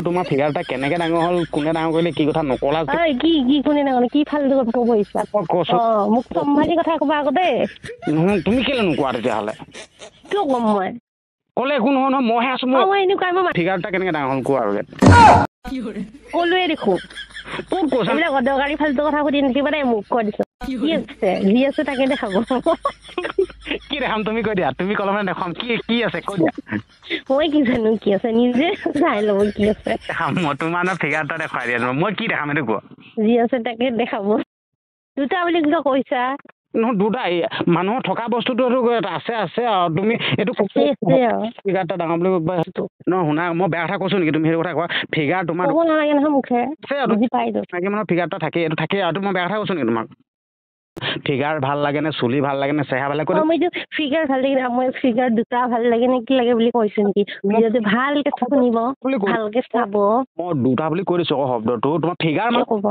তোমাৰ ফিগাৰটা কেনেকে ডাঙৰ হ'ল কোনে ডাঙৰ কৰিলে কি কথা নকলা ঐ কি কোনে ডাঙৰ কি ফালতু কথা ক'ব আহিছা মোক সম্ভালি কথা ক'বা আকৌ দেই নহয় তুমি কেলে নোকোৱা তেতিয়াহ'লে কিয় ক'ম মই ক'লে একো নহয় নহয় মইহে আছো মই এনেকুৱা মই ফিগাৰটা কেনেকে ডাঙৰ হ'ল কোৱা আৰু ক'লোৱে দেখো ক'ত কৈছা এইবিলাক অদৰকাৰী ফালতু কথা সুধি নাথাকিবা দেই মোক কৈ দিছো কি আছে যি আছে তাকে দেখাব কি দেখাম তুমি কৈ দিয়া তুমি কলমে দেখাম কি আছে কৈ দিয়া মই কি জানো কি আছে নিজে চাই ল'ব কি আছে মই তোমাৰ ফিগাৰটা দেখুৱাই দিয়া মই কি দেখাম এইটো কোৱা যি আছে তাকে দেখাব দুটা বুলি কিয় কৈছা নহয় দুটা মানুহৰ থকা বস্তুটো আছে আৰু তুমি এইটো ফিগাৰটা ডাঙৰ বুলি নহয় শুনা মই বেয়া কথা কৈছো নেকি তুমি সেইটো কথা কোৱা ফিগাৰ তোমাৰ ক'ব নালাগে নহয় মুখে বুজি পাইছো মানুহৰ ফিগাৰটা থাকে এইটো থাকে আৰু মই বেয়া কথা কৈছো নেকি তোমাক ফিগাৰ ভাল লাগে নে চুলি ভাল লাগে নে চেহেৰা ভাল লাগে মইতো ফিগাৰ ভাল লাগে মই ফিগাৰ দুটা ভাল লাগে নে কি লাগে বুলি কৈছো নেকি ভিডিঅ'টো ভালকে শুনিব ভালকে চাব মই দুটা বুলি কৈ দিছো আকৌ শব্দটো তোমাৰ ফিগাৰ মানে ক'ব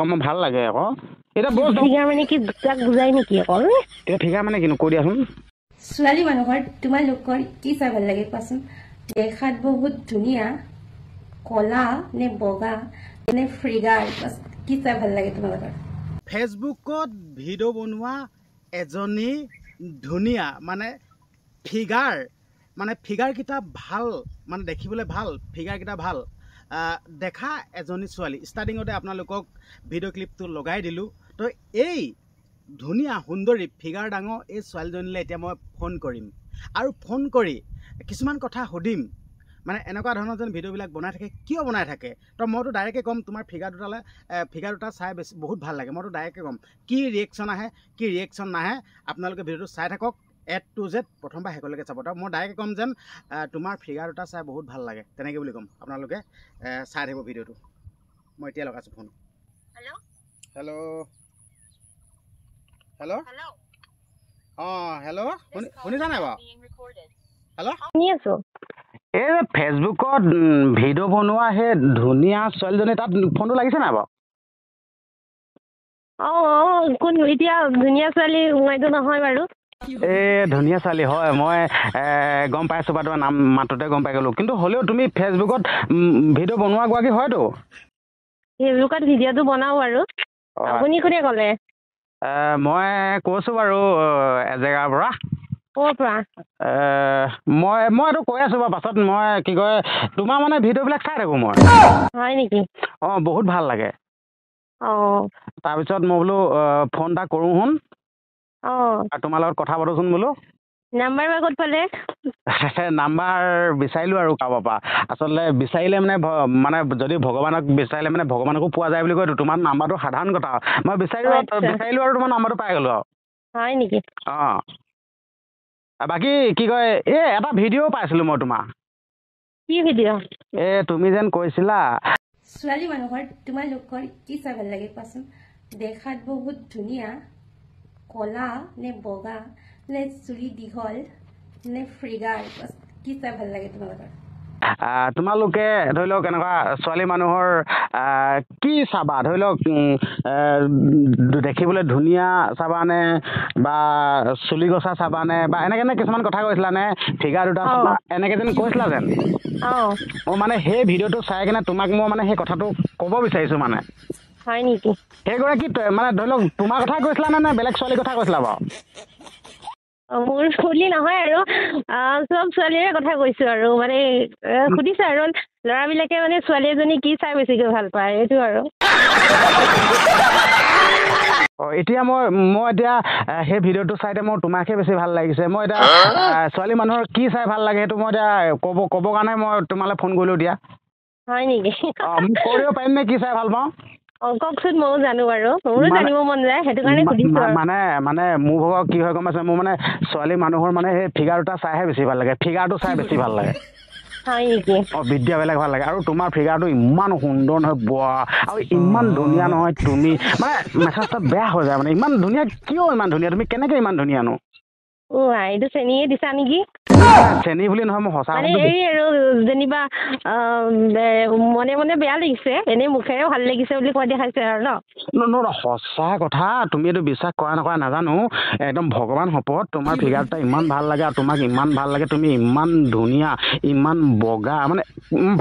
মোৰ ভাল লাগে আকৌ এটা ফিগাৰ মানে কি দুটাক বুজাই নেকি অকল এতিয়া ফিগাৰ মানে কিনো কৈ দিয়াচোন ছোৱালী মানুহৰ তোমালোকৰ কি চাই ভাল লাগে কোৱাচোন দেখাত বহুত ধুনীয়া কলা নে বগা নে ফিগাৰ কি চাই ভাল লাগে তোমালোকৰ ফেচবুকত ভিডিঅ' বনোৱা এজনী ধুনীয়া মানে ফিগাৰকেইটা ভাল মানে দেখিবলৈ ভাল ফিগাৰকেইটা ভাল দেখা এজনী ছোৱালী ষ্টাৰ্টিঙতে আপোনালোকক ভিডিঅ' ক্লিপটো লগাই দিলোঁ তো এই ধুনীয়া সুন্দৰী ফিগাৰ ডাঙৰ এই ছোৱালীজনীলৈ এতিয়া মই ফোন কৰিম আৰু ফোন কৰি কিছুমান কথা সুধিম মানে এনেকুৱা ধৰণৰ যেন ভিডিঅ'বিলাক বনাই থাকে কিয় বনাই থাকে তো মইতো ডাইৰেক্টে ক'ম তোমাৰ ফিগাৰ দুটা চাই বেছি বহুত ভাল লাগে মইতো ডাইৰেক্টে ক'ম কি ৰিয়েকশ্যন আহে কি ৰিয়েকশ্যন নাহে আপোনালোকে ভিডিঅ'টো চাই থাকক A to Z প্ৰথমবাৰ শেষলৈকে চাব তো মই ডাইৰেক্টে ক'ম যেন তোমাৰ ফিগাৰ দুটা চাই বহুত ভাল লাগে তেনেকৈ বুলি ক'ম আপোনালোকে চাই থাকিব ভিডিঅ'টো মই এতিয়া লগাইছোঁ ফোন হেল্ল' অঁ হেল্ল' শুনিছা নাই বাৰু হেল্ল' শুনি আছো এই যে ফেচবুকত ভিডিঅ' বনোৱা সেই ধুনীয়া ছোৱালীজনী তাত ফোনটো লাগিছে নাই বাৰু কোন এতিয়া ধুনীয়া ছোৱালী মইতো নহয় বাৰু এই ধুনীয়া ছোৱালী হয় মই গম পাইছোঁ বাৰু তোমাৰ নাম মাততে গম পাই গ'লোঁ কিন্তু হ'লেও তুমি ফেচবুকত ভিডিঅ' বনোৱা গৰাকী হয়তো ফেচবুকত ভিডিঅ'টো বনাওঁ বাৰু আপুনি কোনে ক'লে মই কৈছোঁ বাৰু এজেগাৰ পৰা ক'ৰ পৰা মই এইটো কৈ আছোঁ বাৰু পাছত মই কি কয় তোমাৰ মানে ভিডিঅ'বিলাক চাই থাকোঁ মই হয় নেকি অঁ বহুত ভাল লাগে তাৰপিছত মই বোলো ফোন এটা কৰোঁ শুন আৰু তোমাৰ লগত কথা পাতোচোন বোলো নাম্বাৰ বা ক'ত পালে নাম্বাৰ বিচাৰিলোঁ আৰু কাৰোবাৰ পৰা আচলতে বিচাৰিলে মানে যদি ভগৱানক বিচাৰিলে মানে ভগৱানকো পোৱা যায় বুলি কয়তো তোমাৰ নাম্বাৰটো সাধাৰণ কথা মই বিচাৰিলোঁ আৰু তোমাৰ নাম্বাৰটো পাই গ'লোঁ আৰু হয় নেকি অঁ বাকী কি কয় এই এটা ভিডিঅ' পাইছিলোঁ মই তোমাৰ কি ভিডিঅ' তুমি যেন কৈছিলা ছোৱালী মানুহৰ তোমালোকৰ কি চাই ভাল লাগে কোৱাচোন দেখাত বহুত ধুনীয়া কলা নে বগা নে চুলি দীঘল নে ফিগাৰ কি চাই ভাল লাগে তোমালোকৰ তোমালোকে ধৰি লওক এনেকুৱা ছোৱালী মানুহৰ কি চাবা ধৰি লওক দেখিবলৈ ধুনীয়া চাবানে বা চুলি গছা চাবানে বা এনেকৈ কিছুমান কথা কৈছিলানে ফিগাৰ দুটা চাবা এনেকৈ যেন কৈছিলা যেন মই মানে সেই ভিডিঅ'টো চাই কিনে তোমাক মই মানে সেই কথাটো ক'ব বিচাৰিছোঁ মানে হয় নেকি সেইগৰাকী মানে ধৰি লওক তোমাৰ কথাই কৈছিলানে নে বেলেগ ছোৱালীৰ কথা কৈছিলা বাৰু মোৰ ছোৱালী নহয় আৰু চব ছোৱালীৰে কথা কৈছোঁ আৰু মানে সুধিছে আৰু ল'ৰাবিলাকে মানে ছোৱালী এজনী কি চাই বেছিকৈ ভাল পায় এইটো আৰু এতিয়া মই এতিয়া সেই ভিডিঅ'টো চাইতে মোৰ তোমাকহে বেছি ভাল লাগিছে মই এতিয়া ছোৱালী মানুহৰ কি চাই ভাল লাগে সেইটো মই এতিয়া ক'বৰ কাৰণে মই তোমালৈ ফোন কৰিলোঁ দিয়া হয় নেকি মোক কৈ দিব পাৰিম নে কি চাই ভাল পাওঁ কওকচোন ময়ো জানো বাৰু মোৰো জানিব মন যায় সেইটো কাৰণে সুধিছোঁ মানে মোৰ ভাগৰ কি হয় গম পাইছে মোৰ মানে ছোৱালী মানুহৰ মানে সেই ফিগাৰ দুটা চাইহে বেছি ভাল লাগে ফিগাৰটো চাই বেছি ভাল লাগে হয় নেকি বিদ্যাবিলাক ভাল লাগে আৰু তোমাৰ ফিগাৰটো ইমান সুন্দৰ নহয় বোৱা আৰু ইমান ধুনীয়া নহয় তুমি মানে মেছেজটো বেয়া হৈ যায় মানে ইমান ধুনীয়া কিয় ইমান ধুনীয়া তুমি কেনেকৈ ইমান ধুনীয়ানো এইটো চেনিয়ে দিছা নেকি চেনি বুলি নহয় মই সঁচা মানে এই আৰু যেনিবা মনে মনে বেয়া লাগিছে এনেই মুখেৰে ভাল লাগিছে বুলি কৈ দেখাইছে আৰু ন সঁচা কথা তুমি এইটো বিশ্বাস কৰা নকৰা নাজানো একদম ভগৱান শপত তোমাৰ ফিগাৰটা ইমান ভাল লাগে আৰু তোমাক ইমান ভাল লাগে তুমি ইমান ধুনীয়া ইমান বগা মানে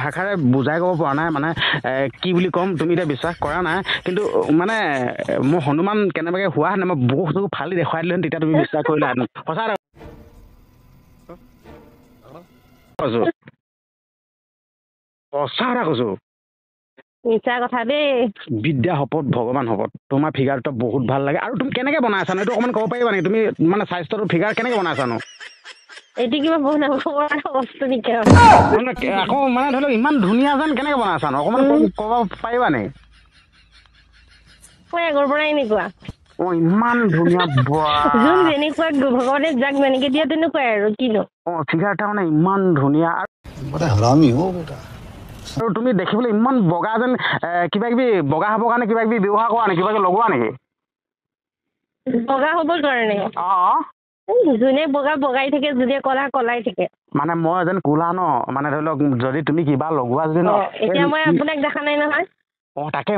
ভাষাৰে বুজাই ক'ব পৰা নাই মানে কি বুলি ক'ম তুমি এতিয়া বিশ্বাস কৰা নাই কিন্তু মানে মই হনুমান কেনেবাকৈ হোৱা হেঁতেন মই বস্তু ফালি দেখুৱাই দিলোহেঁতেন তেতিয়া তুমি বিশ্বাস কৰিলাহেঁতেন সঁচা কৈছো সঁচা কথা কৈছো মিছা কথা দেই বিদ্যা শপত ভগৱান শপত তোমাৰ ফিগাৰটো বহুত ভাল লাগে আৰু তুমি কেনেকৈ বনাইছানো এইটো অকণমান ক'ব পাৰিবা নেকি তুমি মানে স্বাস্থ্যটো ফিগাৰ কেনেকৈ বনাইছানো এইটো কিবা বনাব পৰা বস্তু নেকি আকৌ মানে ধৰি লওক ইমান ধুনীয়া যেন কেনেকৈ বনাইছানো অকণমান ক'ব পাৰিবা নেকি মই আগৰ পৰাই এনেকুৱা ইমান ধুনীয়া যোন যেনেকুৱা ভগৱানে যাক যেনেকে দিয়ে তেনেকুৱাই আৰু কিনো ফিগাৰটা মানে ইমান ধুনীয়া আৰু তুমি দেখিবলৈ ইমান বগা যেন কিবা কিবি বগা হ'বৰ কাৰণে কিবা কিবি ব্যৱহাৰ কৰা নেকি কিবা কিবি লগোৱা নেকি বগা হ'বৰ কাৰণে যোনে বগা বগাই থাকে যোনে কলা কলাই থাকে মানে মই যেন কোলা ন মানে ধৰি লওক যদি তুমি কিবা লগোৱা যদি ন এতিয়া মই আপোনাক দেখা নাই নহয় তাকে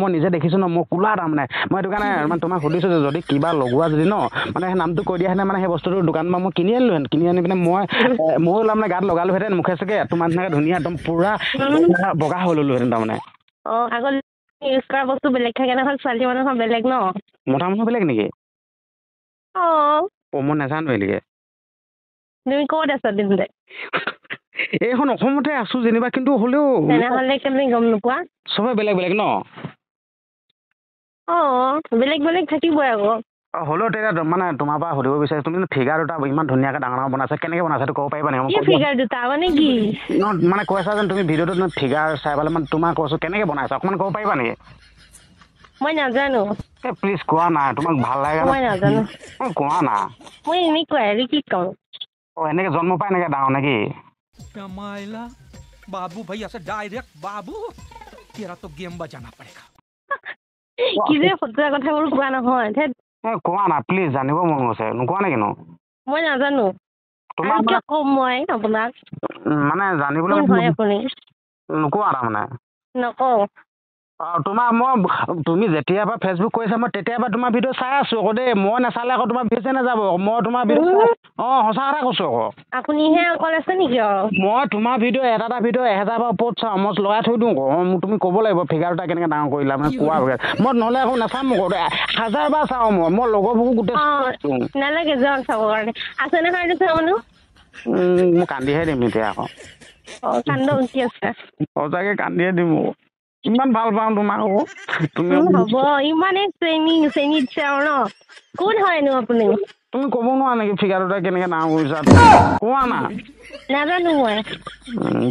মই নিজে দেখিছোঁ ন মই কোলা তাৰমানে মই সেইটো কাৰণে মানে তোমাক সুধিছোঁ যে যদি কিবা লগোৱা যদি ন মানে সেই নামটো কৈ দিয়াহেঁতেন মানে সেই বস্তুটো দোকানৰ পৰা মই কিনি আনিলোহেঁতেন কিনি আনি পিনে ময়ো তাৰমানে গাত লগালোহেঁতেন মুখে চুকে তোমাৰ নিচিনাকৈ ধুনীয়া একদম পুৰা বগা হৈ ল'লোহেঁতেন তাৰমানে আগত ইউজ কৰা বস্তু বেলেগ থাকে নহয় ছোৱালী মানুহৰ বেলেগ ন মতা মানুহ বেলেগ নেকি মই নাজানো এলিকে তুমি ক'ত আছা তেন্তে এইখন অসমতে আছো যেনিবা কিন্তু হ'লেও তেনেহ'লে কেনেকৈ গম নোপোৱা চবে বেলেগ বেলেগ ন বেলেগ বেলেগ থাকিবই আকৌ হ'লেও তেতিয়া মানে তোমাৰ পৰা সুধিব বিচাৰিছোঁ তুমি ফিগাৰ দুটা ইমান ধুনীয়াকৈ ডাঙৰ ডাঙৰ বনাইছা কেনেকৈ বনাইছা সেইটো ক'ব পাৰিবা নেকি ফিগাৰ দুটা মানে কি মানে কৈছা যেন তুমি ভিডিঅ'টোত ফিগাৰ চাই পেলাই মানে তোমাক কৈছোঁ কেনেকৈ বনাইছা অকণমান ক'ব পাৰিবা নেকি মই নাজানো প্লিজ কোৱা না তোমাক ভাল লাগে মই নাজানো কোৱা না মই এনেকুৱাই আৰু কি কওঁ এনেকৈ জন্ম পাই এনেকৈ ডাঙৰ নেকি बाबू भैया से डायरेक्ट बाबू तेरा तो गेम बजाना पड़ेगा কি যে ফটোৱা কথাবোৰ কোৱা নহয় কোৱা না প্লিজ জানিব মন গৈছে নোকোৱা নেকি মই নাজানো কিয় ক'ম মই আপোনাক মানে জানিবলৈ আপুনি নোকোৱা তাৰমানে নকওঁ তোমাৰ তুমি যেতিয়াৰ পৰা ফেচবুক কৰিছা মই তেতিয়াৰ পৰা তোমাৰ ভিডিঅ' চাই আছো আকৌ দেই মই নাচালে আকৌ তোমাৰ ভিউজে নাযাব মই তোমাৰ ভিডিঅ' সঁচা কথা কৈছো আকৌ আপুনিহে অকল আছে নেকি মই তোমাৰ ভিডিঅ' এটা ভিডিঅ' 1000 পৰা ওপৰত চাওঁ মই লগাই থৈ দিওঁ আকৌ তুমি ক'ব লাগিব ফিগাৰ দুটা কেনেকৈ ডাঙৰ কৰিলা মানে কোৱা মই নহ'লে আকৌ নাচাম আকৌ 1000 বাৰ চাওঁ মই লগৰবোৰকো গোটেই নালাগে যাওক চাবৰ কাৰণে আছে নহয় এইটো চাওঁ মানুহ মই কান্দিহে দিম এতিয়া আকৌ কান্দো কি আছে সঁচাকৈ কান্দিহে দিম ইমান ভাল পাওঁ তোমাক আকৌ তুমি হ'ব ইমানে চেনি দিছে আৰু ন কোন হয়নো আপুনি তুমি ক'ব নোৱাৰা নেকি ফিগাৰ দুটা কেনেকৈ ডাঙৰ কৰিছা কোৱা না নাজানো মই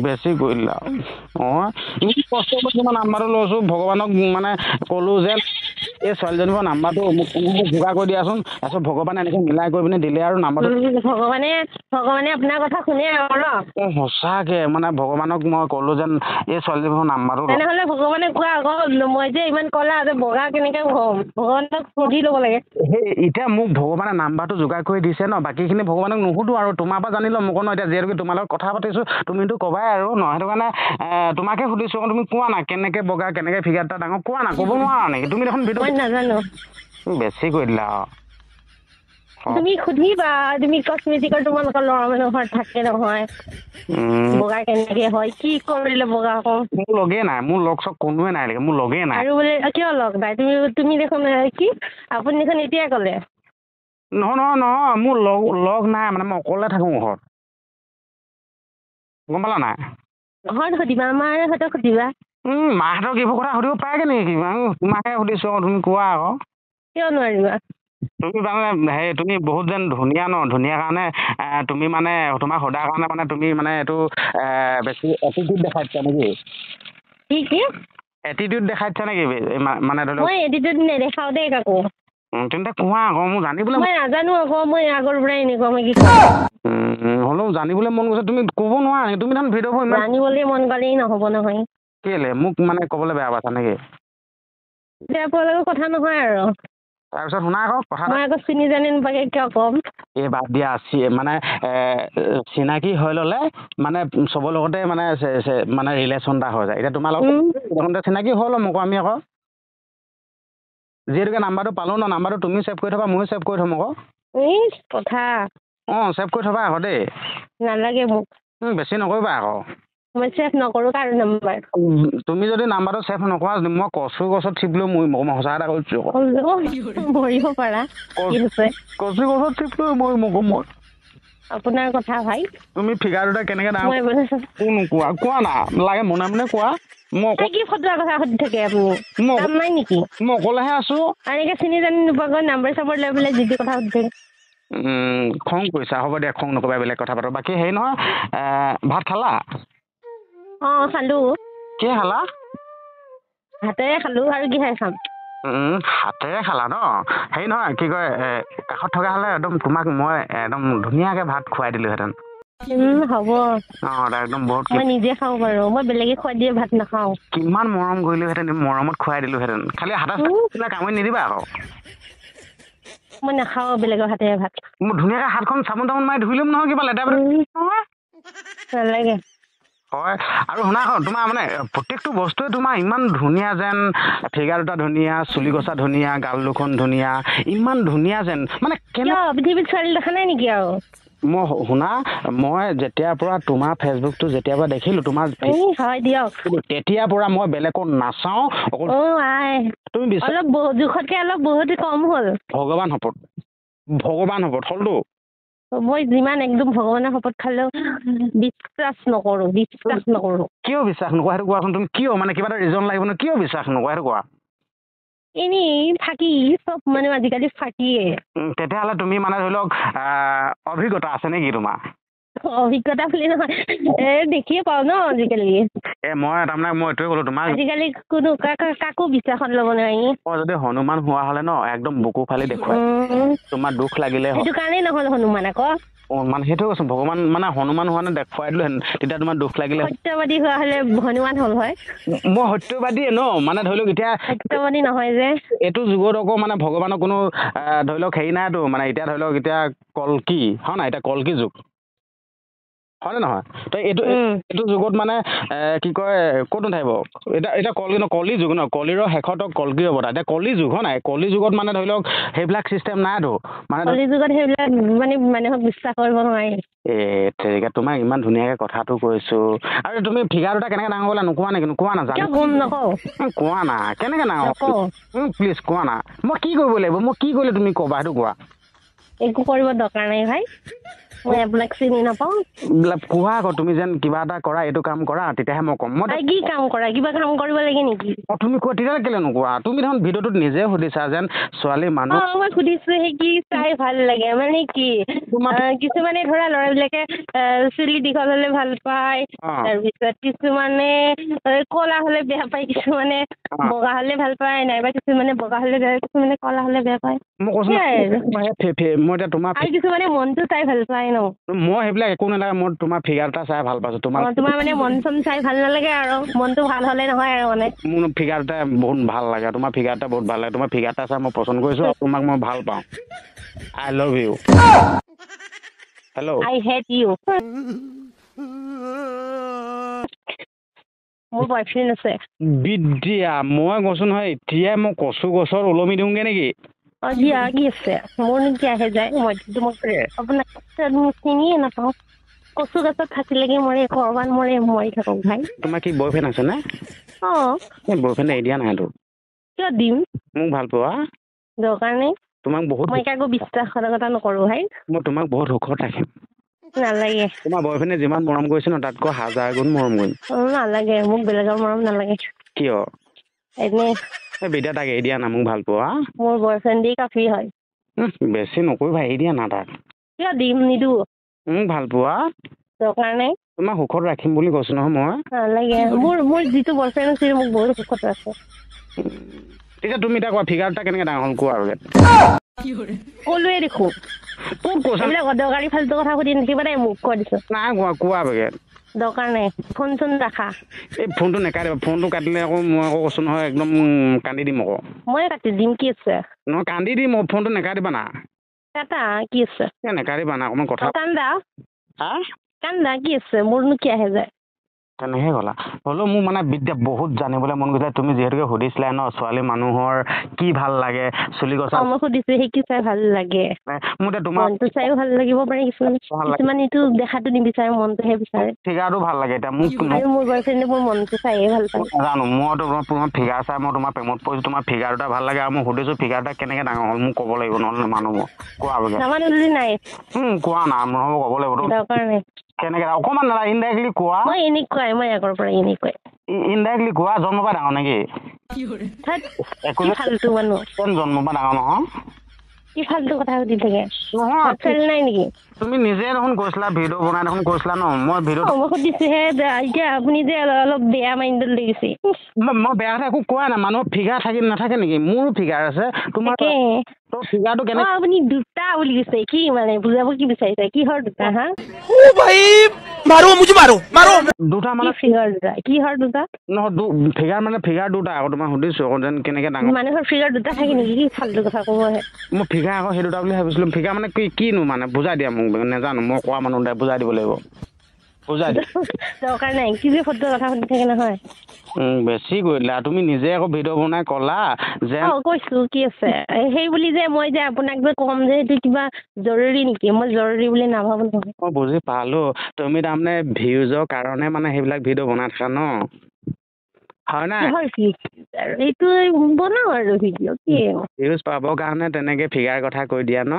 বেছি কৰিলা ইমান কষ্ট কৰি তোমাৰ নাম্বাৰটো লৈছোঁ ভগৱানক মানে ক'লোঁ যে এই ছোৱালীজনীৰ পৰা নাম্বাৰটো মোক যোগাৰ কৰি দিয়াচোন তাৰপিছত ভগৱানে এনেকৈ মিলাই কৰি পিনে দিলে আৰু নাম্বাৰটো ভগৱানে আপোনাৰ কথা শুনে আৰু ন সঁচাকৈ মানে ভগৱানক মই ক'লোঁ যেন এই ছোৱালীজনীৰ নাম্বাৰটো তেনেহ'লে ভগৱানে কোৱা আকৌ মই যে ইমান ক'লা যে বগা কেনেকৈ হ'ম ভগৱানক সুধি ল'ব লাগে সেই এতিয়া মোক ভগৱানে নাম্বাৰটো যোগাৰ কৰি দিছে ন বাকীখিনি ভগৱানক নুসুধো আৰু তোমাৰ পৰা জানি ল'ম মোক ন এতিয়া যিহেতুকে তোমাৰ লগত কথা পাতিছোঁ তুমিতো ক'বাই আৰু ন সেইটো কাৰণে তোমাকে সুধিছোঁ তুমি কোৱা না কেনেকৈ বগা কেনেকৈ ফিগাৰ এটা ডাঙৰ কোৱা না ক'ব নোৱাৰা নেকি তুমি দেখোন মই নাজানো বেছি কৰি দিলা তুমি সুধিবা তুমি কচমেটিকৰ তোমালোকৰ ল'ৰা মানুহৰ থাকে নহয় বগা কেনেকৈ হয় কি কৰিলে বগা হওঁ মোৰ লগেই নাই মোৰ লগ চগ কোনোৱে নাই মোৰ লগেই নাই আৰু বোলে কিয় লগ নাই তুমি দেখোন কি আপুনি দেখোন এতিয়াই ক'লে নহয় মোৰ লগ নাই মানে মই অকলে থাকোঁ ঘৰত গম পালা নাই ঘৰত সুধিবা মাহঁতক সুধিবা মাহঁতক এইবোৰ কথা সুধিব পাৰেগৈ নেকি তোমাকে সুধিছোঁ তুমি কোৱা আকৌ কিয় নোৱাৰিবা তুমি তাৰমানে তুমি বহুত যেন ধুনীয়া ন ধুনীয়া কাৰণে তুমি মানে তোমাক সোধাৰ কাৰণে মানে তুমি মানে এইটো বেছি এটিটিউড দেখাইছা নেকি কি এটিটিউড দেখাইছা নেকি মানে ধৰি লওক মই এটিটিউড নেদেখাওঁ দেই কাকো তেন্তে কোৱা আকৌ মোৰ জানিবলৈ মই নাজানো আকৌ মই আগৰ পৰাই এনেকুৱা মই কি হ'লেও জানিবলৈ মন গৈছে তুমি ক'ব নোৱাৰা নেকি তুমি দেখোন ভিডিঅ'বোৰ ইমান জানিবলৈ মন গ'লেই নহ'ব নহয় কেলৈ মোক মানে ক'বলৈ বেয়া পাইছা নেকি বেয়া পোৱাৰ লগত কথা নহয় আৰু তাৰপিছত শুনা আকৌ কথা মই আকৌ চিনি জানি নোপাকে কিয় ক'ম এই বাদ দিয়া মানে চিনাকি হৈ ল'লে মানে চবৰ লগতে মানে মানে ৰিলেশ্যন এটা হৈ যায় এতিয়া তোমাৰ লগত চিনাকি হ'ল মোক আমি আকৌ যিহেতুকে নাম্বাৰটো পালোঁ ন নাম্বাৰটো তুমি ছেভ কৰি থবা ময়ো ছেভ কৰি থ'ম আকৌ এই কথা ছেভ কৰি থবা আকৌ দেই নালাগে মোক বেছি নকৰিবা আকৌ মই ছেভ নকৰোঁ কাৰ নাম্বাৰ তুমি যদি নাম্বাৰটো ছেভ নকৰা মই কচু গছত ঠিপলৈ মই সঁচা এটা কৈছোঁ মৰিব পাৰা কি হৈছে কচু গছত ঠিপলৈ মই আপোনাৰ কথা ভাই তুমি ফিগাৰ দুটা কেনেকৈ ডাঙৰ কোৱা কোৱা না লাগে মনে মনে কোৱা মই কি ফটোৱাৰ কথা সুধি থাকে আপুনি কাম নাই নেকি মই অকলেহে আছোঁ এনেকৈ চিনি জানি নোপোৱাকৈ নাম্বাৰ চাম্বাৰ লৈ পেলাই যি কথা সুধি থাকে খং কৰিছা হ'ব দিয়া খং নকৰিবা বেলেগ কথা পাতো বাকী হেৰি নহয় ভাত খালা খালোঁ কি খালা হাতেৰে খালোঁ আৰু কি খাই খাম হাতেৰে খালা ন হেৰি নহয় কি কয় কাষত থকা হ'লে একদম তোমাক মই একদম ধুনীয়াকৈ ভাত খুৱাই দিলোঁহেঁতেন হ'ব একদম বহুত মই নিজে খাওঁ বাৰু মই বেলেগে খুৱাই দিয়ে ভাত নাখাওঁ কিমান মৰম কৰিলোঁহেঁতেন মৰমত খুৱাই দিলোঁহেঁতেন খালি হাতে কামুৰি নিদিবা আকৌ মই নাখাওঁ বেলেগৰ হাতেৰে ভাত মোৰ ধুনীয়াকৈ হাতখন চাবোন তাবোন মাৰি ধুই ল'ম নহয় কিবা লেতেৰা নালাগে হয় আৰু শুনা আকৌ তোমাৰ মানে প্ৰত্যেকটো বস্তুৱে তোমাৰ ইমান ধুনীয়া যেন ফিগাৰ দুটা ধুনীয়া চুলি গছা ধুনীয়া গাল দুখন ধুনীয়া ইমান ধুনীয়া যেন মানে পৃথিৱীত ছোৱালী দেখা নাই নেকি আৰু মই শুনা মই যেতিয়াৰ পৰা তোমাৰ ফেচবুকটো যেতিয়াৰ পৰা দেখিলোঁ তোমাৰ হয় দিয়ক তেতিয়াৰ পৰা মই বেলেগক নাচাওঁ তুমি অলপ জোখতকৈ অলপ বহুত কম হ'ল ভগৱান শপত হ'লতো মই যিমান একদম ভগৱানৰ শপত খালেও বিশ্বাস নকৰোঁ কিয় বিশ্বাস নকৰা সেইটো কোৱাচোন তুমি কিয় মানে কিবা এটা ৰিজন লাগিব ন কিয় বিশ্বাস নকৰা সেইটো কোৱা এনেই থাকি চব মানে আজিকালি ফাটিয়ে তেতিয়াহ'লে তুমি মানে ধৰি লওক অভিজ্ঞতা আছে নেকি তোমাৰ অভিজ্ঞতা বুলি নহয় দেখিয়ে পাওঁ ন আজিকালি মই তাৰমানে মই এইটোৱে ক'লোঁ তোমাক আজিকালি কোনো কাকো বিশ্বাসত ল'ব নোৱাৰি যদি হনুমান হোৱা হ'লে ন একদম বুকু ফালি দেখুৱাই তোমাৰ দুখ লাগিলে সেইটো কাৰণেই নহ'ল হনুমান আকৌ মানে সেইটোৱে কৈছোঁ ভগৱান মানে হনুমান হোৱা নে দেখুৱাই দিলোহেঁতেন তেতিয়া তোমাৰ দুখ লাগিলে সত্যবাদী হোৱা হ'লে হনুমান হ'ল হয় মই সত্যবাদীয়ে ন মানে ধৰি লওক এতিয়া সত্যবাদী নহয় যে এইটো যুগত আকৌ মানে ভগৱানৰ কোনো ধৰি লওক হেৰি নাইতো মানে এতিয়া ধৰি লওক এতিয়া কলকি হয় নাই এতিয়া কলকি যুগ হয়নে নহয় তো এইটো যুগত মানে কি কয় ক'ত নাথাকিব এতিয়া কলি যুগ ন কলিৰ শেষত কলকি অৱতাৰ এতিয়া কলি যুগ হয় নাই কলি যুগত মানে ধৰি লওক সেইবিলাক চিষ্টেম নাইতো মানে কলি যুগত সেইবিলাক মানে মানুহক বিশ্বাস কৰিব নোৱাৰি তেনেকৈ তোমাক ইমান ধুনীয়াকৈ কথাটো কৈছোঁ আৰু তুমি ফিগাৰ দুটা কেনেকৈ ডাঙৰ কৰিলা নোকোৱা নেকি নোকোৱা না জানো কোৱা না কেনেকৈ ডাঙৰ প্লিজ কোৱা না মই কি কৰিব লাগিব মই কি কৰিলে তুমি ক'বা সেইটো কোৱা একো কৰিব দৰকাৰ নাই ভাই মই আপোনাক চিনি নাপাওঁ কোৱা আকৌ তুমি যেন কিবা এটা কৰা এইটো কাম কৰা তেতিয়াহে মই ক'ম মই কি কাম কৰা কিবা কাম কৰিব লাগে নেকি তুমি কোৱা তেতিয়াহ'লে কেলৈ নোকোৱা তুমি দেখোন ভিডিঅ'টোত নিজে সুধিছা যেন ছোৱালী মানুহ মই সুধিছোঁ সেই কি চাই ভাল লাগে মানে কি কিছুমানে ধৰা ল'ৰাবিলাকে চুলি দীঘল হ'লে ভাল পায় তাৰপিছত কিছুমানে ক'লা হ'লে বেয়া পায় কিছুমানে বগা হ'লে ভাল পায় নাইবা কিছুমানে বগা হ'লে বেয়া পায় কিছুমানে ক'লা হ'লে বেয়া পায় মই কৈছোঁ মই এতিয়া তোমাৰ আৰু কিছুমানে মনটো চাই ভাল পায় ন মই সেইবিলাক একো নালাগে মই তোমাৰ ফিগাৰ এটা চাই ভাল পাইছোঁ তোমাৰ মানে মন চন চাই ভাল নালাগে আৰু মনটো ভাল হ'লে নহয় আৰু মানে মোৰ ফিগাৰ এটা বহুত ভাল লাগে তোমাৰ ফিগাৰ এটা বহুত ভাল লাগে তোমাৰ ফিগাৰ এটা চাই মই পচন্দ কৰিছোঁ আৰু তোমাক মই ভাল পাওঁ I love you hello' I hate you মোৰ বয়ফ্ৰেণ্ড আছে বিদ্যা মই কৈছোঁ নহয় এতিয়াই মই কচু গছৰ ওলমি দিওঁগৈ নেকি দিয়া কি আছে মোৰ কি আহে যায় মইতো মোক আপোনাক চিনিয়ে নাপাওঁ কচু গছত থাকিলেগে মৰে কৰবাত মৰি থাকক ভাই তোমাৰ কি বয়ফ্ৰেণ্ড আছে নে বয়ফ্ৰেণ্ড এৰি দিয়া নাইতো কিয় দিম মোক ভাল পোৱা দৰকাৰ নাই তোমাক বহুত মই কাকো বিশ্বাসঘাতকতা নকৰোঁ ভাই মই তোমাক বহুত সুখত ৰাখিম নালাগে তোমাৰ বয়ফ্ৰেণ্ডে যিমান মৰম কৰিছে ন তাতকৈ 1000 গুণ মৰম কৰিম নালাগে মোক বেলেগৰ মৰম নালাগে কিয় এনেই বিদ্যা তাক এৰি দিয়া না মোক ভাল পোৱা মোৰ বয়ফ্ৰেণ্ডেই কাফি হয় বেছি নকৰিবা এৰি দিয়া না তাক কিয় দিম নিদো মোক ভাল পোৱা দৰকাৰ নাই তোমাক সুখত ৰাখিম বুলি কৈছোঁ নহয় মই নালাগে মোৰ যিটো বয়ফ্ৰেণ্ড আছিল মোক বহুত সুখত ৰাখে তেতিয়া তুমি এতিয়া কোৱা ফিগাৰ এটা কেনেকৈ ডাঙৰ হ'ল কোৱা আৰু ক'লোৱে দেখোঁ এইবিলাক অদৰকাৰী ফাল্টু কথা সুধি নাথাকিবা দেই মোক কৈ দিছোঁ নাই কোৱা বেগে দৰকাৰ নাই ফোন চোন ৰাখা এই ফোনটো নেকাটিবা ফোনটো কাটিলে আকৌ মই আকৌ কৈছোঁ নহয় একদম কান্দি দিম আকৌ মই কাটি দিম কি আছে নহয় কান্দি দিম মই ফোনটো নেকাটিবা না কাটা কি আছে নেকাটিবা না অকণমান কথা কান্দা হা কান্দা কি আছে মোৰনো কি আহে যায় তেনেকৈ ক'লা হ'লেও মোৰ মানে বিদ্যা বহুত জানিবলৈ মন গৈছে তুমি যিহেতুকে সুধিছিলা ন ছোৱালী মানুহৰ কি ভাল লাগে চুলি গছা মই সুধিছোঁ সেই কি চাই ভাল লাগে মোৰ এতিয়া তোমাৰ মনটো চাইও ভাল লাগিব পাৰে কিছুমান এইটো দেখাটো নিবিচাৰে মনটোহে বিচাৰে ফিগাৰটো ভাল লাগে এতিয়া মোক আৰু মোৰ বয়ফ্ৰেণ্ডে মোৰ মনটো চাইয়ে ভাল পায় নাজানো মইতো তোমাৰ ফিগাৰ চাই মই তোমাৰ প্ৰেমত পৰিছোঁ তোমাৰ ফিগাৰ দুটা ভাল লাগে আৰু মই সুধিছোঁ ফিগাৰ এটা কেনেকৈ ডাঙৰ হ'ল মোক ক'ব লাগিব নহ'লে নামানো মই কোৱা বেগেট নামানো যদি নাই কোৱা না নহ'ব ক'ব লাগিব দৰকাৰ নাই কেনেকৈ অকণমান নালাগে ইনডাইৰেক্টলি কোৱা মই এনেকুৱাই মই আগৰ পৰা এনেকুৱাই ইনডাইৰেক্টলি কোৱা জন্মৰ পৰা ডাঙৰ নেকি কি ফাল্টু মানুহ জন্মৰ পৰা ডাঙৰ নহয় কি ফাল্টু কথা সুধি থাকে নহয় চেল নাই নেকি তুমি নিজে দেখোন কৈছিলা ভিডিঅ' বনাই দেখোন কৈছিলা ন মই ভিডিঅ' মই সুধিছোহে এতিয়া আপুনি যে অলপ বেয়া মাইণ্ডত লাগিছে মই বেয়া কথা একো কোৱা নাই মানুহৰ ফিগাৰ থাকি নাথাকে নেকি মোৰো ফিগাৰ আছে তোমাৰ তোৰ ফিগাৰটো কেনেকৈ আপুনি দুটা বুলি কৈছে কি মানে বুজাব কি বিচাৰিছে কিহৰ দুটা হা দুটা মানে ফিগাৰ দুটা কিহৰ দুটা নহয় ফিগাৰ মানে ফিগাৰ দুটা আকৌ তোমাক সুধিছোঁ আকৌ যেন কেনেকৈ ডাঙৰ মানুহৰ ফিগাৰ দুটা থাকে নেকি কি ফাল্টু কথা ক'ব আহে মই ফিগাৰ আকৌ সেই দুটা বুলি ভাবিছিলোঁ ফিগাৰ মানে কিনো মানে বুজাই দিয়া মোক নেজানো মই কোৱা মানুহ বুজাই দিব লাগিব বুজাই দিয়া দৰকাৰ নাই কি যে ফটো কথা সুধি থাকে নহয় বেছি কৰিলা তুমি নিজে আকৌ ভিডিঅ' বনাই ক'লা যে কৈছোঁ কি আছে সেই বুলি যে মই যে আপোনাক যে ক'ম যে এইটো কিবা জৰুৰী নেকি মই জৰুৰী বুলি নাভাবোঁ নহয় মই বুজি পালোঁ তুমি তাৰমানে ভিউজৰ কাৰণে মানে সেইবিলাক ভিডিঅ' বনাই থাকা ন হয় নাই এইটো বনাওঁ আৰু ভিডিঅ' কি ভিউজ পাবৰ কাৰণে তেনেকৈ ফিগাৰ কথা কৈ দিয়া ন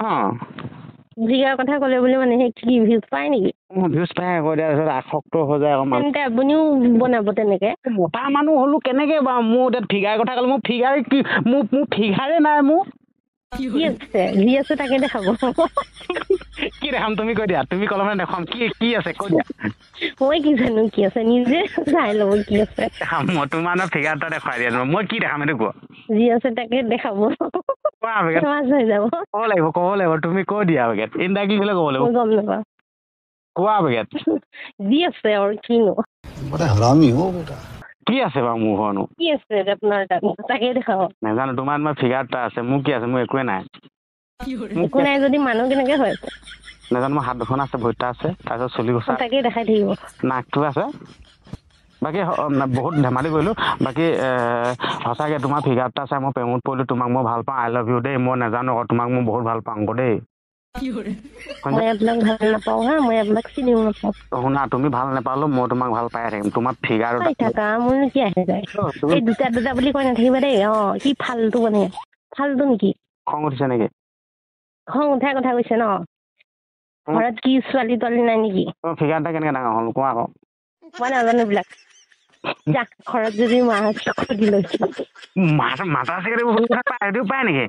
ফিগাৰ কথা ক'লে বুলি মানে সেই কি ভিউজ পায় নেকি ভিউজ পাই আকৌ দিয়া তাৰপিছত আসক্ত হৈ যায় আকৌ তেন্তে আপুনিও বনাব তেনেকৈ মতা মানুহ হ'লো কেনেকৈ বাৰু মোৰ এতিয়া ফিগাৰ কথা ক'লে মোৰ ফিগাৰ কি মোৰ ফিগাৰে নাই মোৰ কি আছে যি আছে তাকে দেখাব কি দেখাম তুমি কৈ দিয়া তুমি ক'লে মানে দেখাম কি আছে কৈ দিয়া মই কি জানো কি আছে নিজে চাই ল'ব কি আছে মই তোমাৰ ফিগাৰ এটা দেখুৱাই দিয়া মই কি দেখাম এইটো কোৱা যি আছে তাকে দেখাব কোৱা বেগেট মাছ হৈ যাব ক'ব লাগিব তুমি কৈ দিয়া বেগেট ইনডাইৰেক্টলি হ'লে ক'ব লাগিব গম নাপাওঁ কোৱা বেগেট যি আছে আৰু কিনো কি আছে বাৰু মোৰ ঘৰনো কি আছে আপোনাৰ তাকে দেখাব নাজানো তোমাৰ ফিগাৰ এটা আছে মোৰ কি আছে মোৰ একোৱে নাই একো নাই যদি মানুহ কেনেকৈ হয় নাজানো মোৰ হাত দুখন আছে ভৰিটা আছে তাৰপিছত চুলি গছা তাকে দেখাই থাকিব নাকটো আছে বাকী বহুত ধেমালি কৰিলোঁ বাকী সঁচাকৈ তোমাৰ ফিগাৰ এটা চাই মই প্ৰেমত পৰিলোঁ তোমাক মই ভাল পাওঁ আই লাভ ইউ দেই মই নাজানো আকৌ তোমাক মই বহুত ভাল পাওঁ আকৌ দেই মই আপোনাক ভাল নাপাওঁ হা মই আপোনাক চিনিও নাপাওঁ শুনা তুমি ভাল নাপালেও মই তোমাক ভাল পাই থাকিম তোমাৰ ফিগাৰ থাকা মোৰনো কি আহে যায় এই দুটা বুলি কৈ নাথাকিবা দেই কি ফাল্টু মানে ফাল্টু নেকি খং উঠিছে নেকি খং উঠাৰ কথা কৈছে ন ঘৰত কি ছোৱালী তোৱালী নাই নেকি ফিগাৰ এটা কেনেকৈ ডাঙৰ হ'ল কোৱা আকৌ মই নাজানো এইবিলাক ঘৰত যদি মাহঁতক সুধি লৈছো মাতা চিগাৰেট সেইটো পায় নেকি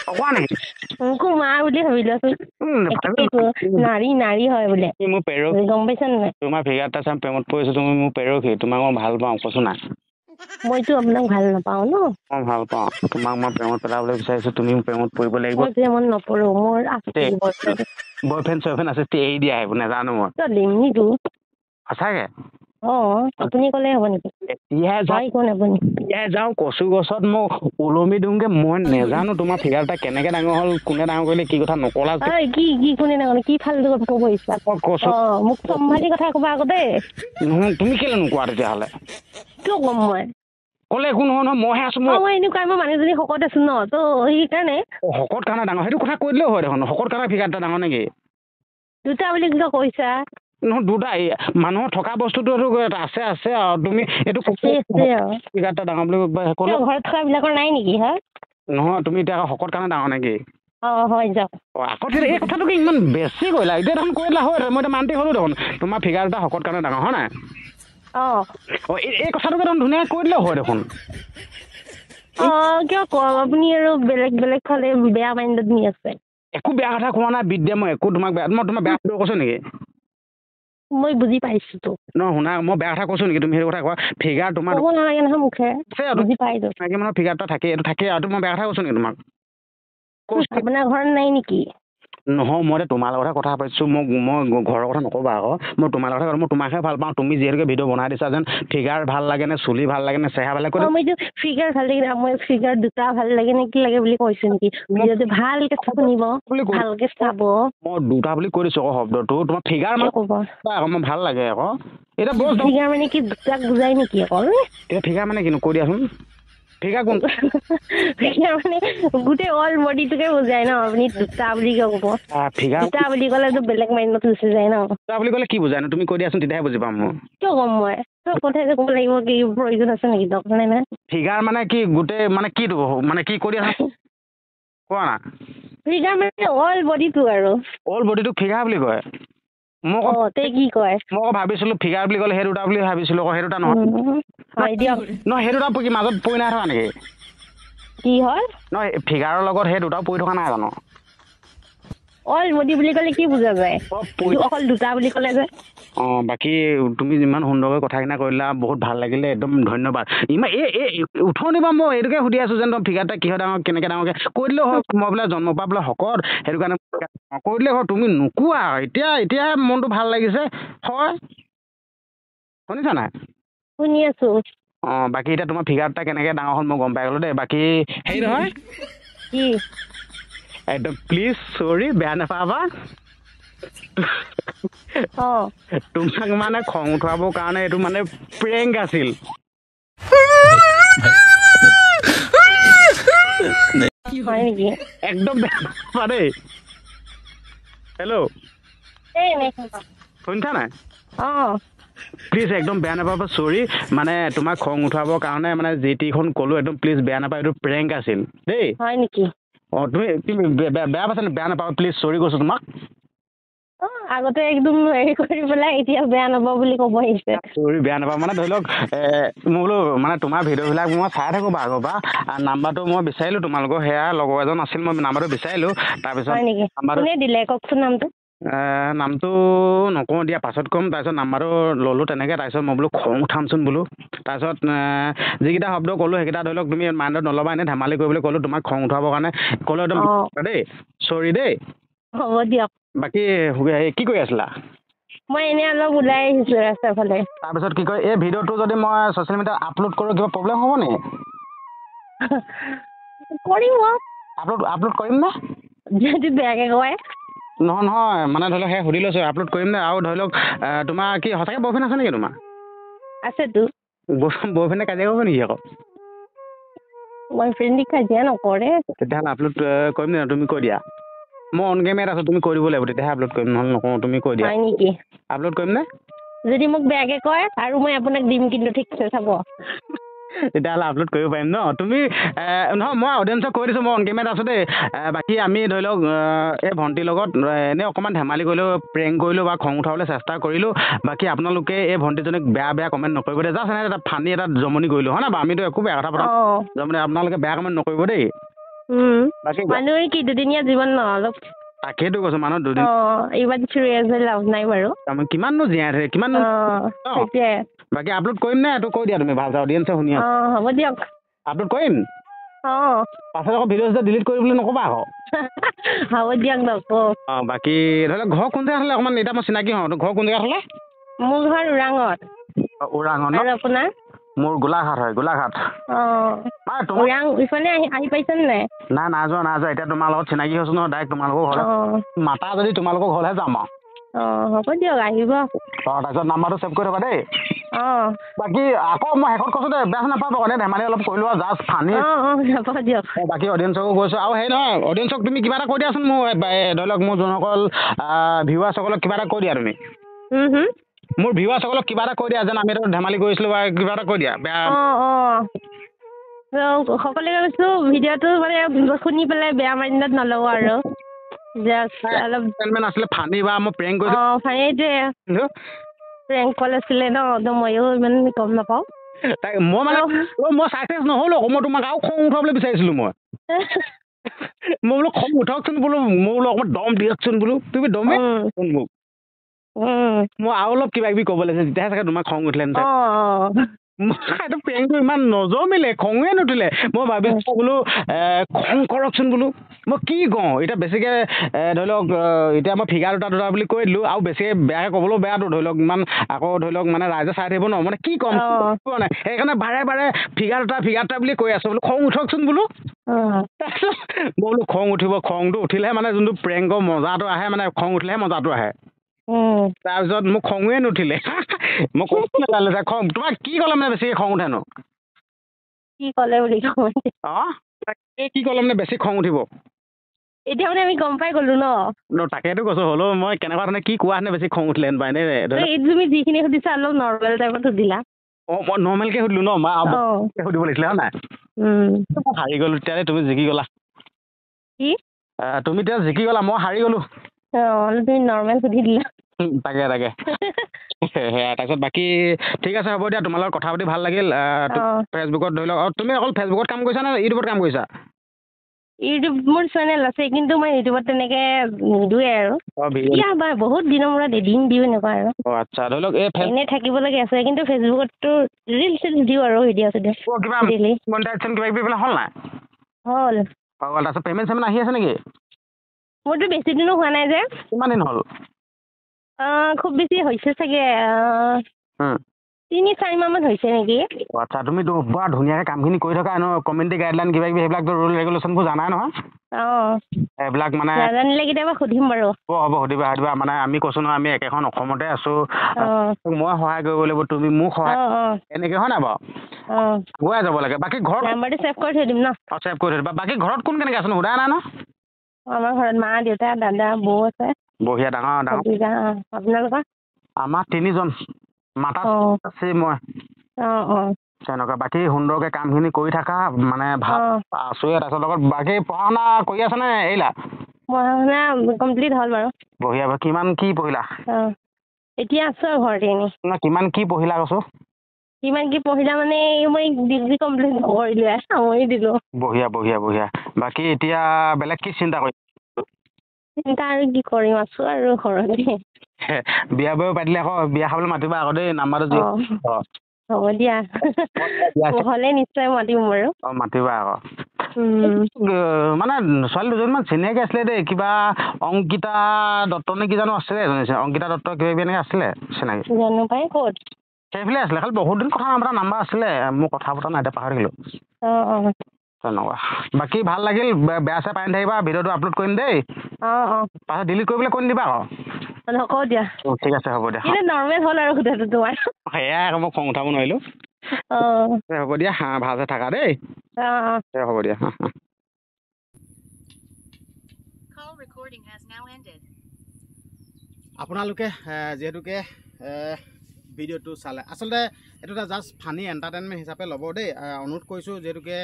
কোৱা নেকি মোকো মা বুলি ভাবিলোচোন নাৰী হয় বোলে মোৰ পেৰক গম পাইছা নাই তোমাৰ ফিগাৰ এটা চাম প্ৰেমত পৰিছোঁ তুমি মোৰ পেৰসী তোমাক মই ভাল পাওঁ কৈছো নাই মইতো আপোনাক ভাল নাপাওঁ ন মই ভাল পাওঁ তোমাক মই প্ৰেমত পেলাবলৈ বিচাৰিছোঁ তুমি প্ৰেমত পৰিব লাগিব মই প্ৰেমত নপৰোঁ মোৰ বয়ফ্ৰেণ্ড চয়ফ্ৰেণ্ড আছে এৰি দিয়া আহিব নাজানো মই দিম নিদো সঁচাকৈ আপুনি ক'লে হ'ব নেকি এতিয়াহে যাওঁ কচু গছত মই ওলমি দিওঁগে মই নেজানো তোমাৰ ফিগাৰ এটা কেনেকৈ ডাঙৰ হ'ল কোনে ডাঙৰ কৰিলে কি কথা নকলা কি কোনে ডাঙৰ কি ফাল্টু ক'ব ইচ্ছা মোক চম্ভালি কথা ক'বা আকৌ দেই নহয় তুমি কেলৈ নোকোৱা তেতিয়াহ'লে কিয় ক'ম মই ক'লে একো নহয় নহয় মইহে আছোঁ মই এনেকুৱা মই মানুহজনী শকত আছোঁ ন তো সেইকাৰণে শকত কাৰণে ডাঙৰ সেইটো কথা কৈ দিলেও হয় দেখোন শকত কাৰণে ফিগাৰ এটা ডাঙৰ নেকি দুটা বুলি কিয় কৈছা নহয় দুটা মানুহৰ থকা বস্তুটো আছে আৰু তুমি এইটো ফিগাৰ এটা ডাঙৰ বুলি ক'লে ঘৰত থকাবিলাকৰ নাই নেকি হা নহয় তুমি এতিয়া শকত কাৰণে ডাঙৰ নেকি হয় যাওক আকৌ এই কথাটো কি ইমান বেছি কৰিলা এতিয়া দেখোন কৰিলা হয় মই এতিয়া মান্তি হ'লোঁ দেখোন তোমাৰ ফিগাৰ এটা শকত কাৰণে ডাঙৰ হয় নাই এই কথাটোকে দেখোন ধুনীয়াকৈ কৈ দিলেও হয় দেখোন কিয় কম আপুনি আৰু বেলেগ ফালে বেয়া মাইণ্ডত নি আছে একো বেয়া কথা কোৱা নাই বিদ্যা মই একো তোমাক মই তোমাক বেয়া কথা কৈছোঁ নেকি মই বুজি পাইছোঁতো নহয় শুনা মই বেয়া কথা কৈছোঁ নেকি তুমি সেইটো কথা কোৱা ফিগাৰ তোমাৰ ক'ব নালাগে নহয় মুখে বুজি পাইছোঁ মাইকী মানুহৰ ফিগাৰ এটা থাকে এইটো থাকে আৰু মই বেয়া কথা কৈছোঁ নেকি তোমাক আপোনাৰ ঘৰত নাই নেকি নহয় মই তোমাৰ লগতে কথা পাতিছোঁ মই ঘৰৰ কথা নক'বা আকৌ মই তোমাৰ লগতে মই তোমাকহে ভাল পাওঁ তুমি যিহেতুকে ভিডিঅ' বনাই দিছা যেন ফিগাৰ ভাল লাগে নে চুলি ভাল লাগে নে চেহেৰা ভাল লাগে মইতো ফিগাৰ ভাল লাগে মই ফিগাৰ দুটা ভাল লাগে নে কি লাগে বুলি কৈছো নেকি ভিডিঅ'টো ভালকে শুনিব ভালকে চাব মই দুটা বুলি কৈ দিছোঁ আকৌ শব্দটো তোমাৰ ফিগাৰ মানে ক'ব আকৌ মই ভাল লাগে আকৌ এতিয়া বছ ফিগাৰ মানে কি দুটাক বুজাই নেকি অকল এতিয়া ফিগাৰ মানে কিনো কৈ দিয়াচোন ফিগাৰ কোন ফিগাৰ মানে গোটেই অল বডিটোকে বুজাই ন আপুনি দুটা বুলি কিয় ক'ব ফিগাৰ দুটা বুলি ক'লেতো বেলেগ মাইণ্ডত গুচি যায় ন দুটা বুলি ক'লে কি বুজাই ন তুমি কৈ দিয়াচোন তেতিয়াহে বুজি পাম মই কিয় ক'ম মই চব কথাই ক'ব লাগিব কি প্ৰয়োজন আছে নেকি দৰকাৰ নাই নহয় ফিগাৰ মানে কি গোটেই মানে কিটো মানে কি কৈ দিয়া কোৱা না ফিগাৰ মানে অল বডিটো আৰু অল বডিটোক ফিগাৰ বুলি কয় মই তে কি কয় মই ভাবিছিলোঁ ফিগাৰ বুলি ক'লে সেই দুটা বুলি ভাবিছিলোঁ আকৌ সেই দুটা নহয় হয় দিয়ক নহয় সেই দুটা কি মাজত পৰি নাই থকা নেকি কি হ'ল নহয় ফিগাৰৰ লগত সেই দুটাও পৰি থকা নাই জানো অল বডি বুলি ক'লে কি বুজা যায় অকল দুটা বুলি ক'লে যে বাকী তুমি যিমান সুন্দৰকৈ কথাখিনি কৰিলা বহুত ভাল লাগিলে একদম ধন্যবাদ ইমান উঠনি বা মই এইটোকে সুধি আছোঁ যেন ফিগাৰ এটা কিহৰ ডাঙৰ কেনেকৈ ডাঙৰকৈ কৈ দিলেও হয় মই বোলে জন্ম পৰা বোলে শকত সেইটো কাৰণে কৈ দিলে হয় তুমি নোকোৱা এতিয়াহে মনটো ভাল লাগিছে হয় শুনিছা নাই শুনি আছোঁ বাকী এতিয়া তোমাৰ ফিগাৰ এটা কেনেকৈ ডাঙৰ হ'ল মই গম পাই গ'লোঁ দেই বাকী হেৰি নহয় কি একদম প্লিজ চৰি বেয়া নাপাবা তোমাক মানে খং উঠোৱাবৰ কাৰণে এইটো মানে প্ৰেংক আছিল হয় নেকি একদম বেয়া নাপাবা দেই হেল্ল' শুনিছা নাই প্লিজ একদম বেয়া নাপাবা চৰি মানে তোমাক খং উঠাবৰ কাৰণে মানে যি টিখন ক'লোঁ একদম প্লিজ বেয়া নাপাবা এইটো প্ৰেংক আছিল দেই হয় নেকি তুমি বেয়া পাইছা বেয়া নাপাবা প্লিজ চৰি কৈছোঁ তোমাক আগতে একদম হেৰি কৰি পেলাই এতিয়া বেয়া নাপাব বুলি ক'ব আহিছে চৰি বেয়া নাপাবা মানে ধৰি লওক মই বোলো মানে তোমাৰ ভিডিঅ'বিলাক মই চাই থাকোঁ বাৰু আগৰ পৰা নাম্বাৰটো মই বিচাৰিলোঁ তোমালোকৰ সেয়া লগৰ এজন আছিল মই নাম্বাৰটো বিচাৰিলোঁ তাৰপিছত কোনে দিলে কওকচোন নামটো নকওঁ দিয়া পাছত ক'ম তাৰপিছত নাম্বাৰটো ল'লোঁ তেনেকৈ তাৰপিছত মই বোলো খং উঠামচোন বোলো তাৰপিছত যিকেইটা শব্দ ক'লোঁ সেইকেইটা ধৰি লওক তুমি মাইণ্ডত নল'বা এনেই ধেমালি কৰিবলৈ ক'লোঁ তোমাক খং উঠাবৰ কাৰণে ক'লোঁ একদম দেই চৰি দেই হ'ব দিয়ক বাকী কি কৰি আছিলা মই এনেই অলপ ওলাই আহিছোঁ ৰাস্তাৰ ফালে তাৰপিছত কি কয় এই ভিডিঅ'টো যদি মই ছ'চিয়েল মিডিয়াত আপলোড কৰোঁ কিবা প্ৰব্লেম হ'ব নেকি কৰিম আপলোড কৰিম নে যদি বেয়াকৈ কয় নহয় মানে ধৰি লওক সেই সুধি লৈছোঁ আপলোড কৰিম নে আৰু ধৰি লওক তোমাৰ কি সঁচাকৈ বয়ফ্ৰেণ্ড আছে নেকি তোমাৰ আছেতো বয়ফ্ৰেণ্ডে কাজিয়া কৰিব নেকি আকৌ বয়ফ্ৰেণ্ডে কাজিয়া নকৰে তেতিয়াহ'লে আপলোড কৰিম নে তুমি কৈ দিয়া মই অন কেমেৰাত আছোঁ তুমি কৈ দিব লাগিব তেতিয়াহে আপলোড কৰিম নহ'লে নকওঁ তুমি কৈ দিয়া হয় নেকি আপলোড কৰিম নে যদি মোক বেয়াকৈ কয় আৰু মই আপোনাক দিম কিন্তু ঠিকছে চাব তেতিয়াহ'লে আপলোড কৰিব পাৰিম ন তুমি নহয় মই অডিয়েঞ্চক কৈ দিছোঁ মই অন কেমেৰাত আছোঁ দেই বাকী আমি ধৰি লওক এই ভণ্টিৰ লগত এনেই অকণমান ধেমালি কৰিলোঁ প্ৰেংক কৰিলোঁ বা খং উঠাবলৈ চেষ্টা কৰিলোঁ বাকী আপোনালোকে এই ভণ্টিজনীক বেয়া কমেণ্ট নকৰিব দেই জাষ্ট এনে এটা ফানি এটা জমনি কৰিলোঁ হয় নাই বাৰু আমিতো একো বেয়া কথা পতা জমনি আপোনালোকে বেয়া কমেণ্ট নকৰিব দেই বাকী মানুহে কি দুদিনীয়া জীৱন ন অলপ তাকেইতো কৈছোঁ মানুহ দুদিন ইমান চিৰিয়াছ হৈ লাভ নাই বাৰু কিমাননো জীয়াই থাকে কিমান বাকী আপলোড কৰিম নে এইটো কৈ দিয়া তুমি ভাল অডিয়েঞ্চে শুনি আছোঁ হ'ব দিয়ক আপলোড কৰিম পাছত আকৌ ভিডিঅ' ডিলিট কৰি বুলি নক'বা আকৌ হ'ব দিয়ক নকওঁ বাকী ধৰি লওক ঘৰ কোন জেগাত হ'লে অকণমান এতিয়া মই চিনাকি হওঁ ঘৰ কোন জেগাত হ'লে মোৰ ঘৰ ওৰাঙত আৰু আপোনাৰ মোৰ গোলাঘাট হয় গোলাঘাট ওৰাং ইফালে আহি পাইছেনে নাই নাই যোৱা এতিয়া তোমাৰ লগত চিনাকি হৈছোঁ নহয় ডাইৰেক্ট তোমালোকৰ ঘৰলৈ মাতা যদি তোমালোকৰ ঘৰলৈহে যাম আৰু হ'ব দিয়ক আহিব তাৰপিছত নাম্বাৰটো ছেভ কৰি থ'বা দেই বাকী আকৌ মই শেষত কৈছোঁ দেই বেয়া নাপাব আকৌ ধেমালি অলপ কৰিলোঁ আৰু জাষ্ট ফানি হ'ব দিয়ক বাকী অডিয়েঞ্চকো কৈছোঁ আৰু সেই নহয় অডিয়েঞ্চক তুমি কিবা এটা কৈ দিয়াচোন মোৰ ধৰি লওক মোৰ যোনসকল ভিউৱাৰ্ছসকলক কিবা এটা কৈ দিয়া তুমি মোৰ ভিউৱাৰ্ছসকলক কিবা এটা কৈ দিয়া যেন আমি এটা ধেমালি কৰিছিলোঁ বা কিবা এটা কৈ দিয়া বেয়া সকলোকে কৈছোঁ ভিডিঅ'টো মানে শুনি পেলাই বেয়া মাইণ্ডত নল'ব আৰু জাষ্ট অলপ আছিলে ফানি বা মই প্ৰেংক কৰিছোঁ ফানিটোৱে প্ৰেংক কল আছিলে ন ময়ো ইমান গম নাপাওঁ মই মানে মই চাকচেছ নহ'লো আকৌ মই তোমাক আৰু খং উঠাবলৈ বিচাৰিছিলোঁ মই বোলো খং উঠাওকচোন বোলো মই বোলো অকণমান দম দিয়কচোন বোলো তুমি দমে মোক মই আৰু অলপ কিবা কিবি ক'ব লাগিছে তেতিয়াহে চাগে তোমাক খং উঠিলে এইটো প্ৰেংকটো ইমান নজমিলে, খঙে নুঠিলে। মই ভাবিছোঁ বোলো খং কৰকচোন বোলো, মই কি কওঁ এতিয়া বেছিকৈ ধৰি লওক এতিয়া মই ফিগাৰ দুটা বুলি কৈ দিলোঁ, আৰু বেছিকৈ বেয়াকৈ ক'বলৈও বেয়াটো ধৰি লওক ইমান আকৌ ধৰি লওক মানে ৰাইজে চাই থাকিব ন, মানে কি ক'ম নাই, সেইকাৰণে বাৰে বাৰে ফিগাৰ দুটা বুলি কৈ আছোঁ বোলো, খং উঠকচোন বোলো। তাৰপিছত মই বোলো খং উঠিব, খংটো উঠিলেহে মানে যোনটো প্ৰেংকৰ মজাটো আহে, মানে খং উঠিলেহে মজাটো আহে। তাৰপিছত মোক খঙে নুঠিলে, মই খং তোমাক কি ক'লে মানে বেছিকৈ খং উঠেনো? কি ক'লে বুলি কওঁ অঁ কি ক'লে মানে বেছি খং উঠিব? এতিয়া মানে আমি গম পাই গ'লো ন। তাকেতো কৈছোঁ, হ'লেও মই কেনেকুৱা ধৰণে কি কোৱা হেনে বেছি খং উঠিলেহেঁতেন বা এনেই তুমি যিখিনি সুধিছা অলপ নৰ্মেল টাইপত সুধিলা। অঁ মই নৰ্মেলকৈ সুধিলোঁ ন, মই সুধিব লাগিছিলে হয় নাই? মই হাৰি গ'লোঁ তেতিয়াহ'লে, তুমি জিকি গ'লা। কি তুমি তেতিয়া জিকি গ'লা, মই হাৰি গ'লোঁ। তুমি নৰ্মেল সুধি দিলা। তাকে সেয়া। তাৰপিছত বাকী ঠিক আছে, হ'ব দিয়া, তোমাৰ লগত কথা পাতি ভাল লাগিল। ফেচবুকত ধৰি লওক, তুমি অকল ফেচবুকত কাম কৰিছা নে ইউটিউবত কাম কৰিছা? ইউটিউব মোৰ চেনেল আছে, কিন্তু মই ইউটিউবত তেনেকে নিদোৱে আৰু বহুত দিনৰ মূৰত এদিন দিওঁ এনেকুৱা আৰু। আচ্ছা, ধৰি লওক এনেই থাকিব লাগে আছে, কিন্তু ফেচবুকতো ৰিল চিল দিওঁ আৰু ভিডিঅ' চিডিঅ' মনিটাইজেশ্যন কিবা কিবি হ'ল নাই? হ'ল। তাৰপিছত পেমেণ্ট চেমেণ্ট আহি আছে নেকি? মোৰতো বেছি দিনো হোৱা নাই যে। কিমান দিন হ'ল? খুব বেছি হৈছে চাগে 3-4 মাহমান হৈছে নেকি। আচ্ছা, তুমিতো বৰ ধুনীয়াকৈ কামখিনি কৰি থকা ন, কমিউনিটি গাইডলাইন কিবা কিবি সেইবিলাকতো ৰুল ৰেগুলেশ্যনবোৰ জানাই নহয়? এইবিলাক মানে নাজানিলে কেতিয়াবা সুধিম বাৰু। হ'ব সুধিবা মানে আমি কৈছোঁ নহয়, আমি একেখন অসমতে আছোঁ, মই সহায় কৰিব লাগিব, তুমি মোক সহায়, এনেকৈ হয় নাই বাৰু? গৈ যাব লাগে। বাকী ঘৰত নাম্বাৰটো ছেভ কৰি থৈ দিম ন? ছেভ কৰি থৈ দিবা। বাকী ঘৰত কোন কেনেকৈ আছে সোধা নাই ন? আমাৰ ঘৰত মা, দেউতা, দাদা, বৌ আছে। বঢ়িয়া, ডাঙৰ। আপোনালোকৰ? আমাৰ 3জন, মাতা আছে মই। তেনেকুৱা বাকী সুন্দৰকৈ কামখিনি কৰি থাকা, মানে ভাল আছোঁৱে। তাৰপিছত লগত বাকী পঢ়া শুনা কৰি আছা নে এৰিলা? পঢ়া শুনা কমপ্লিট হ'ল বাৰু। বঢ়িয়া। কিমান কি পঢ়িলা? এতিয়া আছোঁ আৰু ঘৰতে এনেই। কিমান কি পঢ়িলা কৈছোঁ? কিমান কি পঢ়িলা মানে মই ডিগ্ৰী কমপ্লিট নকৰিলোৱে, সামৰি দিলোঁ। বঢ়িয়া। বাকী এতিয়া বেলেগ কি চিন্তা কৰিছা? চিন্তা আৰু কি কৰিম, আছোঁ আৰু ঘৰতে। বিয়া বাৰু পাতিলে আকৌ বিয়া খাবলৈ মাতিবা আকৌ দেই, নাম্বাৰটো হ'ব দিয়া, হ'লে নিশ্চয় মাতিম বাৰু। মাতিবা আকৌ। মানে ছোৱালী দুজনীমান চিনাকি আছিলে দেই, কিবা অংকিতা দত্ত নে কি জানো আছিলে, অংকিতা দত্ত কিবা কিবি এনেকৈ আছিলে চিনাকি। জানো পাই ক'ত? সেইফালে আছিলে, খালি বহুত দিন কথা নাপতা, নাম্বাৰ আছিলে, মোৰ কথা পতা নাই, এতিয়া পাহৰি থাকিলোঁ। তেনেকুৱা। বাকী ভাল লাগিল, বেয়া চেয়া পাই নাথাকিবা, ভিডিঅ'টো আপলোড কৰিম দেই। পাছত ডিলিট কৰিবলৈ কৈ নিদিবা আকৌ। নকওঁ দিয়া। ঠিক আছে, হ'ব দিয়া। কিন্তু নৰ্মেল হ'ল আৰু সোধাটো তোমাৰ। সেয়াই আকৌ মই খং উঠাব নোৱাৰিলোঁ। হ'ব দিয়া, ভালছে থাকা দেই। হ'ব দিয়া। আপোনালোকে যিহেতুকে ভিডিঅ'টো চালে, আচলতে এইটো এটা জাষ্ট ফানি এণ্টাৰটেইনমেণ্ট হিচাপে ল'ব দেই। অনুৰোধ কৰিছোঁ, যিহেতুকে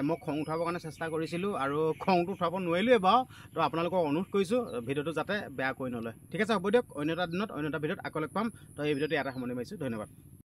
মই খং উঠাবৰ কাৰণে চেষ্টা কৰিছিলোঁ আৰু খংটো উঠাব নোৱাৰিলোঁৱে বাৰু, তো আপোনালোকক অনুৰোধ কৰিছোঁ ভিডিঅ'টো যাতে বেয়া কৰি নলয়। ঠিক আছে, হ'ব দিয়ক। অন্য এটা দিনত অন্য এটা ভিডিঅ'ত আকৌ লগ পাম। তো এই ভিডিঅ'টো ইয়াতে সামৰণি মাৰিছোঁ। ধন্যবাদ।